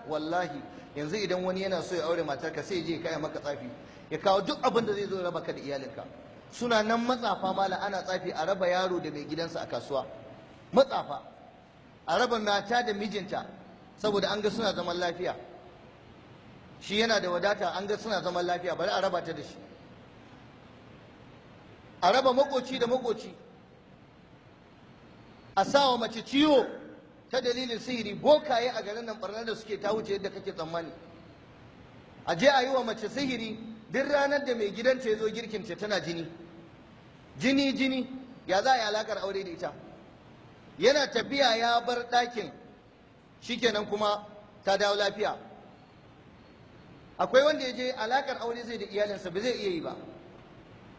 wallahi yanzu idan wani yana so ya aure matarka sai je kai maka tsafi ya kawo duk abin da zai zo raba ka da iyalinka. Suna nan matsafa mala, ana tsafi a raba yaro da mai gidansa a kasuwa, matsafa a raba mata da mijinta saboda an ga suna zaman lafiya, shi yana da wadata, an ga suna zaman lafiya, bari a raba ta da shi. A raba makoci da makoci, a sawa mace ciwo ta dalilin sihiri. Bokaye a garin nan barnar da suke ta wuce yadda kake tsammani. A je a yi wa mace sihiri, duk ranar da mai gidanta ya zo girkinta tana jini jini jini, ya za a yi alakar aure da ita? Yana tafiya ya bar ɗakin, shikenan kuma ta dawo lafiya. Akwai wanda ya je alakar aure zai da iyalinsa ba zai iya yi ba,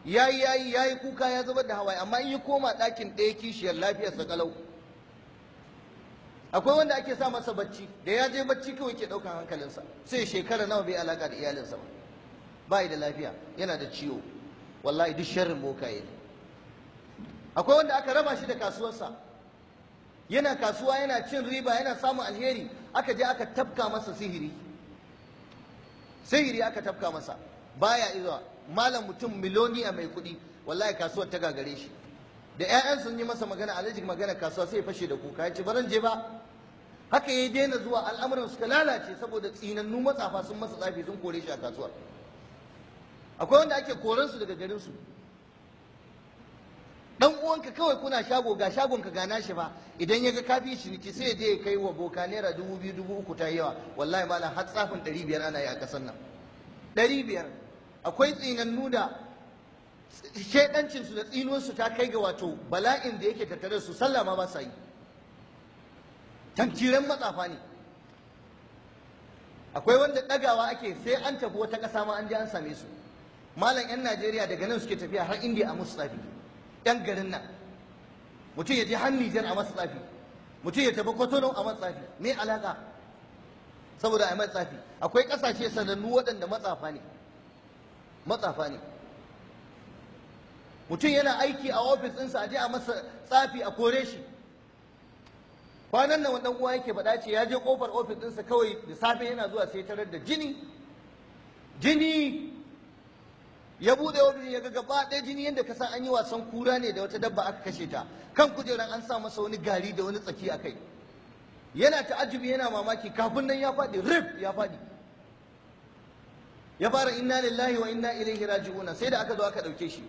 yayi kuka ya zubar da hawaye, amma in yi koma ɗakin ɗaya kishiyar lafiyarsa kalau. Akwai wanda ake sa masa bacci, da ya je bacci kawai ke ɗaukan hankalinsa, sai shekara nawa bai alaka da iyalinsa ba, bai da lafiya, yana da ciwo. Wallahi duk sharrin bokaye ne. Akwai wanda aka raba shi da kasuwarsa, yana kasuwa yana cin riba yana samun alheri, aka je aka tafka masa sihiri aka tafka masa, baya izuwa. Malam mutum miloniya mai kuɗi, wallahi kasuwar ta gagare shi, da 'ya'yan sun yi masa magana, alhaji magana kasuwa, sai ya fashe da kuka, ya ce baran je ba. Haka ya daina zuwa, al'amuran suka lalace saboda tsinannu matsafa sun masa tsafi, sun kore shi a kasuwar. Akwai wanda ake koransu daga garinsu. Dan uwanka kawai kuna shago, ga shagonka ga nashi ba, idan ya ga kafi ciniki sai ya je ya kai wa boka naira 2000 3000 ta yawa. Wallahi malam har tsafin 500 ana yi a kasar nan, 500. Akwai tsinannu da shaidancinsu da tsinuwarsu ta kai ga wato bala'in da yake tattare su, sallah ma ba sa yi, tantiran matsafa ne. Akwai wanda ɗagawa ake sai an tafi wata ƙasa ma an je an same su. Malam 'yan Najeriya daga nan suke tafiya har Indiya a musu tsafi, 'yan garin nan. Mutum ya je har Nijar a masa tsafi, mutum ya tafi Kotonou a masa tsafi. Me alaƙa? Saboda a masa tsafi. Akwai ƙasashe sanannu waɗanda matsafa ne, matsafa ne. Mutum yana aiki a ofis ɗinsa, a je a masa tsafi a kore shi. Kwanan nan wannan uwa yake faɗa ce ya je ƙofar ofis ɗinsa kawai da safe yana zuwa sai tarar da jini ya buɗe ofis ya ga gaba ɗaya jini, yadda ka san an yi wasan kura ne da wata dabba aka kashe ta, kan kujeran an sa masa wani gari da wani tsaki a kai. Yana ta'ajjubi yana mamaki, kafin nan ya faɗi rif, ya faɗi, ya fara inna lillahi wa inna ilaihi raji'un. Sai da aka zo aka ɗauke shi,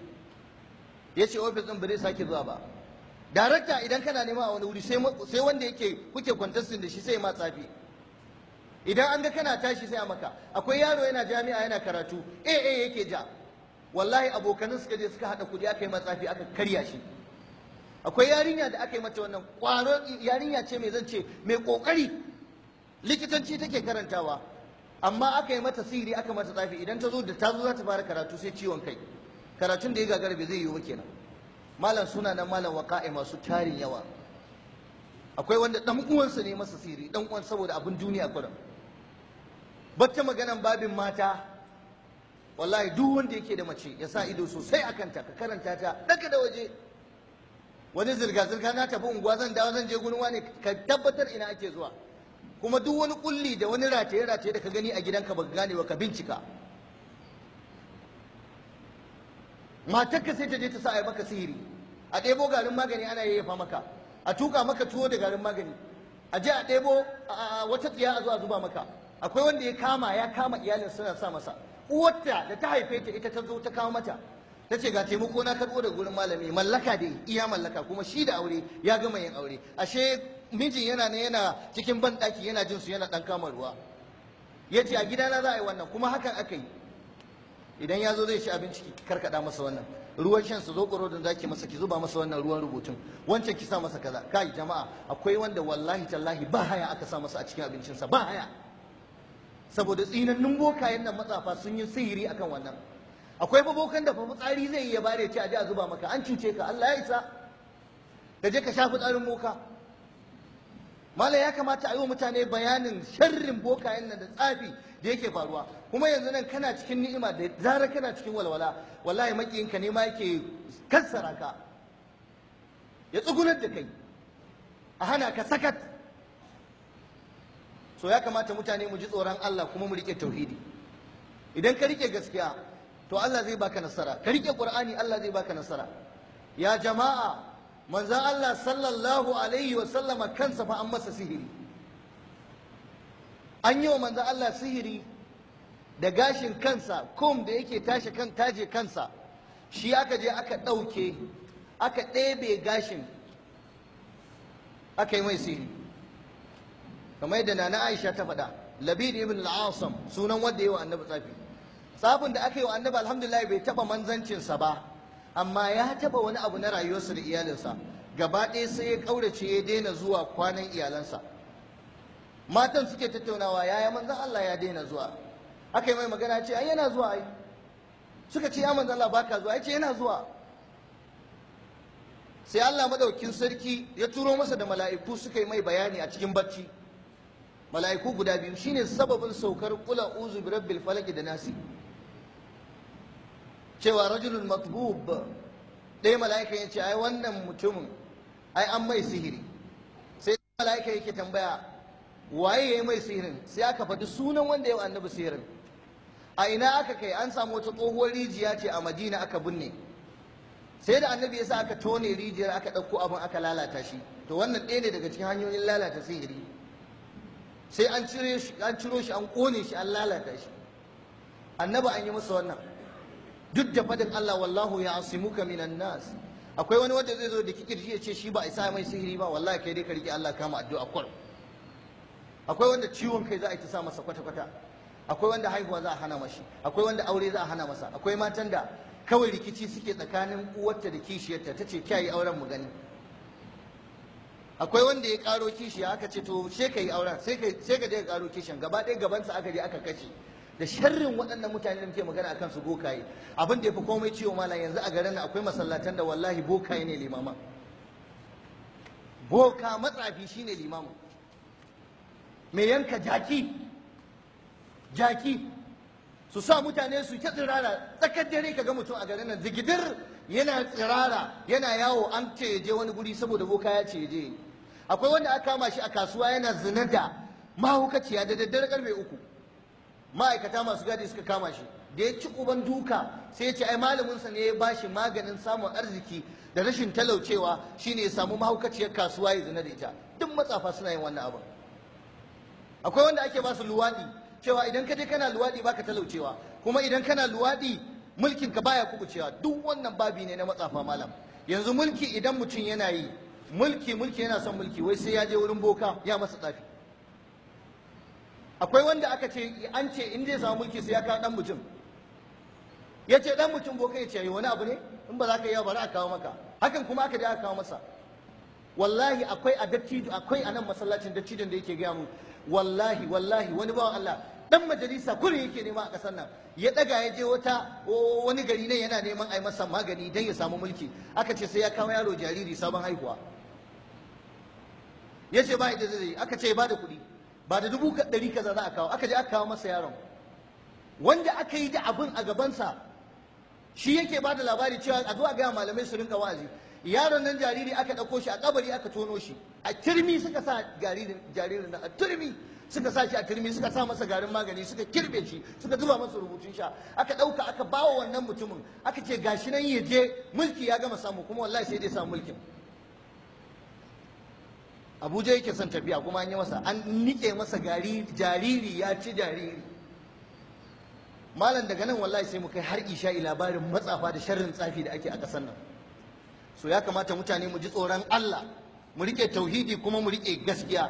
ya ce ofis ɗin ba zai sake zuwa ba. Darakta idan kana nema a wani wuri sai wanda kuke kwantastin da shi sai ma tsafi. Idan an ga kana tashi sai a maka. Akwai yaro yana jami'a yana karatu, yake ja, wallahi abokanin suka je suka haɗa kuɗi aka yi matsafi aka karya shi. Akwai yarinya da aka yi mata wannan, ƙwaron yarinya ce mai zance mai ƙoƙari, likitanci take karantawa, amma aka yi mata sihiri aka mata tsafi. Idan ta zo za ta fara karatu sai ciwon kai, karatun da ya gagara bai zai yiwu kenan. Malam suna nan malam waqa'i masu tarin yawa. Akwai wanda dan uwansa ne masa sihiri, dan uwan saboda abin duniya kullum. Bacce maganan babin mata, wallahi duk wanda yake da mace ya sa ido sosai akan ta, ka karanta ta daga da waje. Wani zirga na tafi unguwa zan dawo zan je gurin wani, ka tabbatar ina ake zuwa. Kuma duk wani kulli da wani rataye da ka gani a gidanka baka gane ba, ka bincika. Matarka sai ta je ta sa a yi maka sihiri, a ɗebo garin magani ana yayyafa maka, a tuka maka tuwo da garin magani, a je a ɗebo wata tsiya a zo a zuba maka. Akwai wanda ya kama iyalin suna sa masa. Uwarta da ta haife ta ita ta zo ta kawo mata, ta ce ga taimako na karɓo da gurin malami, mallaka dai iya mallaka, kuma shi da aure ya gama yin aure. Ashe mijin yana cikin banɗaki yana jin su yana ɗan kama ruwa. Ya ce a gidana za a yi wannan, kuma hakan aka yi. Idan ya zo zai ci abinci ki karkada masa wannan ruwan shan su zo ƙorodin zaki masa, ki zuba masa wannan ruwan rubutun, wancan ki sa masa kaza. Kai jama'a, akwai wanda wallahi tallahi ba haya aka sa masa a cikin abincinsa, ba haya, saboda tsinannun bokayen nan matsafa sun yi sihiri akan wannan. Akwai babokan da fa fitsari zai yi ya bare ce a je a zuba maka, an cuce ka, Allah ya isa, da je ka sha fitsarin boka. Mala ya kamata a yi wa mutane bayanin sharrin bokayen nan da tsafi da yake faruwa. Kuma yanzu nan kana cikin ni'ima, da zarar kana cikin walwala, wallahi makiyinka ne ma yake kassara ka, ya tsugunar da kai, a hana ka sakat. so ya kamata mutane mu ji tsoron Allah kuma mu rike tauhidi. Idan ka rike gaskiya to Allah zai baka nasara, ka rike Qur'ani Allah zai baka nasara. Ya jama'a, manzon Allah sallallahu alaihi wa sallama kansa fa an masa sihiri. An yi wa manzon Allah sihiri da gashin kansa, kum da yake taje kansa, shi aka je aka ɗauke, aka ɗebe gashin, aka yi mai sihiri. Kamar yadda Nana Aisha ta faɗa, Labid ibn al-Asam sunan wanda yi wa annabi tsafi. Tsafin da aka yi wa annabi alhamdulillah bai taɓa manzancinsa ba, amma ya taɓa wani abu na rayuwarsa da iyalinsa. Gaba ɗaya sai ya ƙaurace ya daina zuwa kwanan iyalansa. Matan suke tattaunawa, yaya manzon Allah ya daina zuwa? Aka yi mai magana, ce ai yana zuwa ai. Suka ce ya manzon Allah baka zuwa? Ya ce yana zuwa. Sai Allah madaukin sarki ya turo masa da mala'iku suka yi mai bayani a cikin bacci. Mala'iku guda biyu shine sababin saukar qul a'udhu birabbil falaq da nasi. Cewa rajulun matbub, ɗaya mala'ika ya ce ai wannan mutumin ai an mai sihiri. Sai mala'ika yake tambaya waye ya yi mai sihirin, sai aka faɗi sunan wanda ya yi annabi sihirin. A ina aka kai? An samu wata tsohuwar rijiya ce a Madina aka binne. Sai da annabi ya sa aka tone rijiyar aka ɗauko abin aka lalata shi. To wannan ɗaya ne daga cikin hanyoyin lalata sihiri. Sai an ciro shi an ƙone shi an lalata shi. Annabi an yi masa wannan. Duk da faɗin Allah wallahu ya asimuka minan nas. Akwai wani wanda zai zo da kikirji ya ce shi ba a isa mai sihiri ba, wallahi kai dai ka riƙe Allah kama addu'a kwar. Akwai wanda ciwon kai za a yi ta sa masa kwata-kwata. Akwai wanda haihuwa za a hana mashi. Akwai wanda aure za a hana masa. Akwai matan da kawai rikici suke tsakanin uwarta da kishiyarta, ta ce kyayi auren mu gani. Akwai wanda ya karo kishiya aka ce to sai ka yi auren, sai ka je ka karo kishiyan, gaba ɗaya gabansa aka je aka kashe. Da sharrin waɗannan mutane da muke magana akan su bokaye, abin da ya fi komai ciwo malam yanzu a garin nan akwai masallatan da wallahi bokaye ne limama. Boka matsafi shine limamin. Me yanka jaki su sa mutane su ta tsirara, tsakar dare ka ga mutum a garin nan zigidir yana tsirara yana yawo, an ce ya je wani guri saboda boka ya ce ya je. Akwai wanda aka kama shi a kasuwa yana zina da mahaukaciya da daddare karfe 3, ma'aikata masu gadi suka kama shi, da ya ci uban duka sai ya ce ai malaminsa ne ya bashi maganin samun arziki da rashin talaucewa shine ya samu mahaukaciyar kasuwa ya zina da ita. Duk matsafa suna yin wannan abin. Akwai wanda ake ba su luwaɗi, cewa idan ka je kana luwaɗi baka talaucewa, kuma idan kana luwaɗi mulkin ka baya kubucewa. Duk wannan babi ne na matsafa malam. Yanzu mulki idan mutum yana yi mulki yana son mulki, wai sai ya je wurin boka ya masa tsafi. Akwai wanda aka ce an ce in zai samu mulki sai ya kawo dan mutum, ya ce dan mutum boka ya ce wani abu ne in ba za ka yi ba za a kawo maka. Hakan kuma aka je aka kawo masa. Wallahi akwai a dattijo, akwai a nan masallacin dattijon da yake gaya mu, wallahi wani bawan Allah dan majalisa kullum yake nema a kasar nan, ya daga ya je wani gari ne yana neman a yi masa magani don ya samu mulki. Aka ce sai ya kawo yaro jariri sabon haihuwa, ya ce ba da zai, aka ce ba da kuɗi, ba da 100 kaza za a kawo. Aka je aka kawo masa yaron, wanda aka yi da abin a gabansa shi yake ba da labari cewa a zo a gaya malamai su rinka wa'azi. Yaron nan jariri aka ɗauko shi a kabari aka tono shi, a turmi suka sa jaririn nan, a turmi suka sa shi a turmi, suka sa masa garin magani, suka kirbe shi, suka zuba masa rubutun sha, aka ɗauka aka bawa wannan mutumin, aka ce gashi nan ya je mulki ya gama samu, kuma wallahi sai dai samu mulkin. Abuja yake son tafiya kuma an yi masa, an nike masa jariri ya ci jariri. Malam daga nan wallahi sai mu kai har isha'i labarin matsafa da sharrin tsafi da ake a ƙasar nan. So ya kamata mutane mu ji tsoron Allah, mu rike tauhidi kuma mu rike gaskiya.